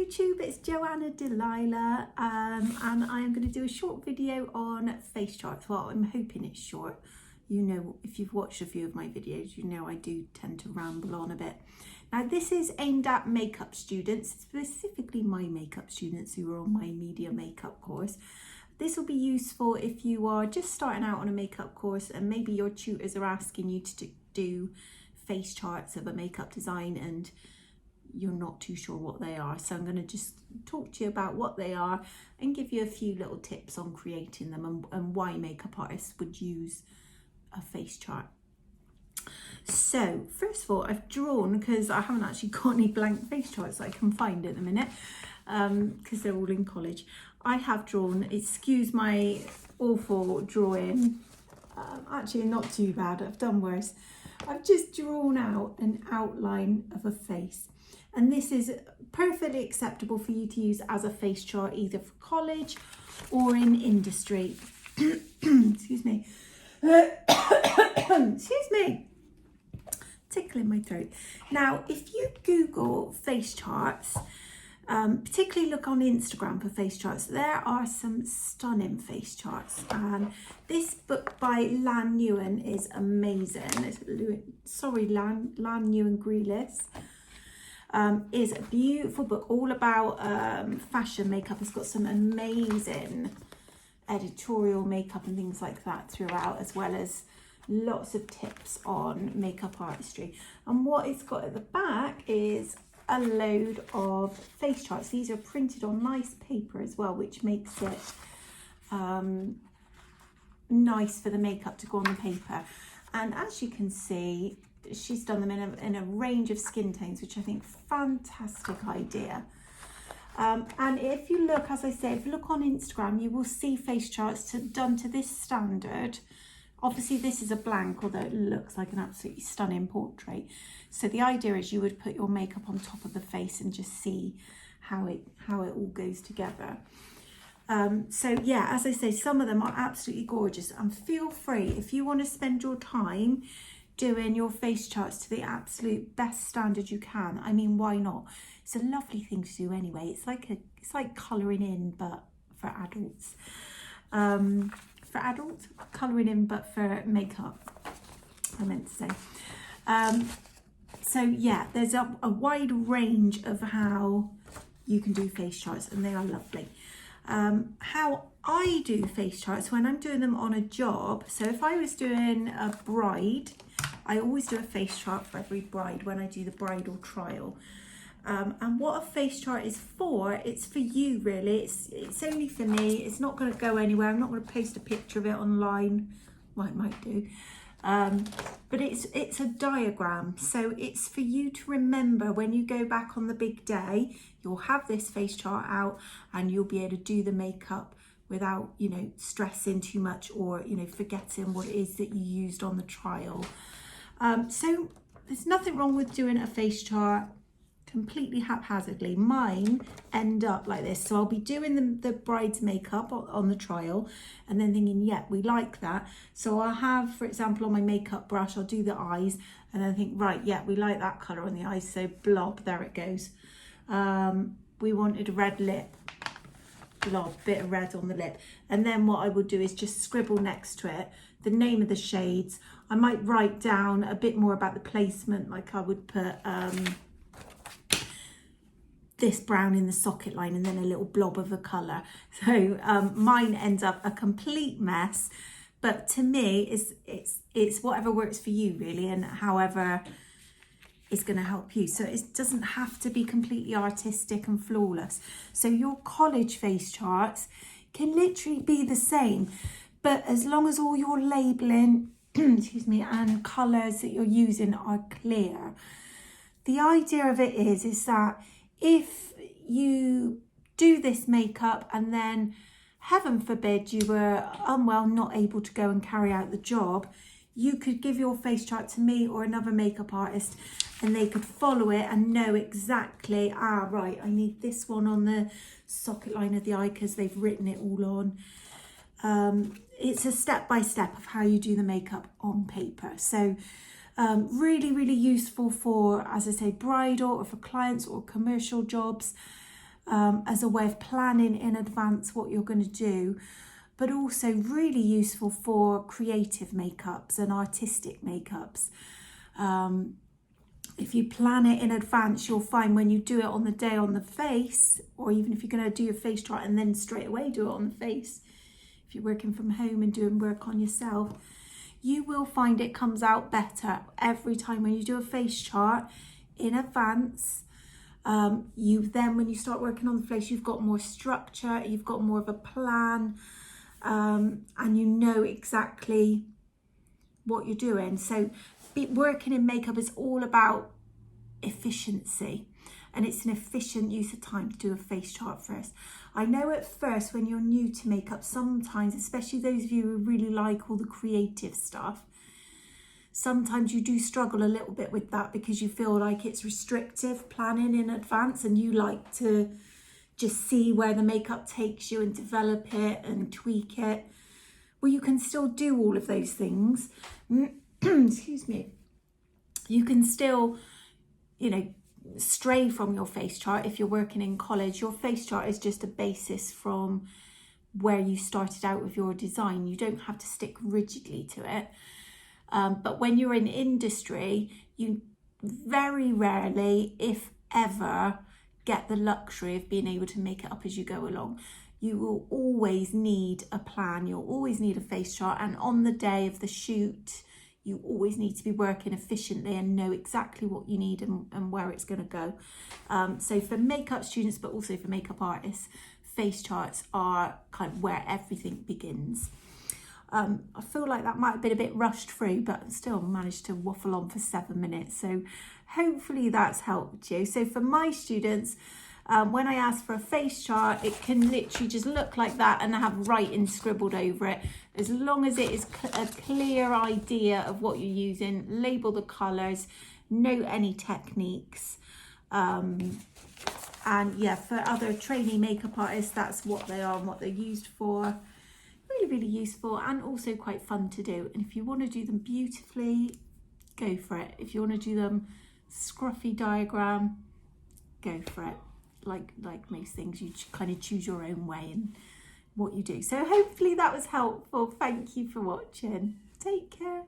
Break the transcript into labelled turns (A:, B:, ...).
A: YouTube, it's Joanna Delilah, and I am going to do a short video on face charts. Well, I'm hoping it's short. You know, if you've watched a few of my videos, you know I do tend to ramble on a bit. Now, this is aimed at makeup students, specifically my makeup students who are on my media makeup course. This will be useful if you are just starting out on a makeup course and maybe your tutors are asking you to do face charts of a makeup design and you're not too sure what they are. So I'm going to just talk to you about what they are and give you a few little tips on creating them and why makeup artists would use a face chart. So first of all, I've drawn, because I haven't actually got any blank face charts that I can find at the minute, because they're all in college. I have drawn, excuse my awful drawing, actually not too bad, I've done worse. I've just drawn out an outline of a face. And this is perfectly acceptable for you to use as a face chart, either for college or in industry. Excuse me. Excuse me. Tickling my throat. Now, if you Google face charts, particularly look on Instagram for face charts, there are some stunning face charts. And this book by Lan Nguyen is amazing. Sorry, Lan Nguyen Grealis. Is a beautiful book all about fashion makeup. It's got some amazing editorial makeup and things like that throughout, as well as lots of tips on makeup artistry. And what it's got at the back is a load of face charts. These are printed on nice paper as well, which makes it nice for the makeup to go on the paper. And as you can see, she's done them in a range of skin tones, which I think fantastic idea. And if you look, as I say, if you look on Instagram, you will see face charts done to this standard. Obviously, this is a blank, although it looks like an absolutely stunning portrait. So the idea is you would put your makeup on top of the face and just see how it all goes together. So yeah, as I say, some of them are absolutely gorgeous. And feel free, if you want to spend your time doing your face charts to the absolute best standard you can. I mean, why not? It's a lovely thing to do anyway. It's like colouring in, but for adults. Colouring in, but for makeup, I meant to say. So yeah, there's a wide range of how you can do face charts, and they are lovely. How I do face charts when I'm doing them on a job. So if I was doing a bride, I always do a face chart for every bride when I do the bridal trial. And what a face chart is for, it's for you really. It's only for me. It's not going to go anywhere. I'm not going to post a picture of it online. Well, I might do. But it's a diagram. So it's for you to remember when you go back on the big day. You'll have this face chart out and you'll be able to do the makeup without, you know, stressing too much or, you know, forgetting what it is that you used on the trial. So there's nothing wrong with doing a face chart completely haphazardly. Mine end up like this. So I'll be doing the bride's makeup on the trial and then thinking, yeah, we like that. So I'll have, for example, on my makeup brush, I'll do the eyes and then think, right, yeah, we like that colour on the eyes. So blob, there it goes. We wanted a red lip. Blob, bit of red on the lip. And then what I would do is just scribble next to it the name of the shades. I might write down a bit more about the placement, like I would put this brown in the socket line and then a little blob of a colour. So mine ends up a complete mess, but to me it's whatever works for you really, and however is going to help you. So it doesn't have to be completely artistic and flawless. So your college face charts can literally be the same, but as long as all your labelling excuse me, and colours that you're using are clear. The idea of it is that if you do this makeup and then, heaven forbid, you were unwell, not able to go and carry out the job, you could give your face chart to me or another makeup artist and they could follow it and know exactly, right, I need this one on the socket line of the eye because they've written it all on. It's a step-by-step of how you do the makeup on paper. So really, really useful for, as I say, bridal or for clients or commercial jobs. as a way of planning in advance what you're going to do, but also really useful for creative makeups and artistic makeups. If you plan it in advance, you'll find when you do it on the day on the face, or even if you're going to do your face chart and then straight away do it on the face, if you're working from home and doing work on yourself, you will find it comes out better every time when you do a face chart in advance. When you start working on the face, you've got more structure, you've got more of a plan, and you know exactly what you're doing. So working in makeup is all about efficiency, and it's an efficient use of time to do a face chart first. I know at first when you're new to makeup, sometimes, especially those of you who really like all the creative stuff, sometimes you do struggle a little bit with that because you feel like it's restrictive planning in advance, and you like to just see where the makeup takes you and develop it and tweak it. Well, you can still do all of those things. Excuse me. You can still, stray from your face chart. If you're working in college, your face chart is just a basis from where you started out with your design. You don't have to stick rigidly to it. But when you're in industry, you very rarely, if ever, get the luxury of being able to make it up as you go along. You will always need a plan. You'll always need a face chart. And on the day of the shoot, you always need to be working efficiently and know exactly what you need and where it's going to go. So for makeup students, but also for makeup artists, face charts are kind of where everything begins. I feel like that might have been a bit rushed through, but still managed to waffle on for 7 minutes. So hopefully that's helped you. So for my students, when I ask for a face chart, it can literally just look like that and have writing scribbled over it. As long as it is a clear idea of what you're using, label the colours, note any techniques. And yeah, for other trainee makeup artists, that's what they are and what they're used for. Really, really useful and also quite fun to do. And if you want to do them beautifully, go for it. If you want to do them scruffy diagram, go for it. Like most things, you kind of choose your own way and what you do. So hopefully that was helpful. Thank you for watching. Take care.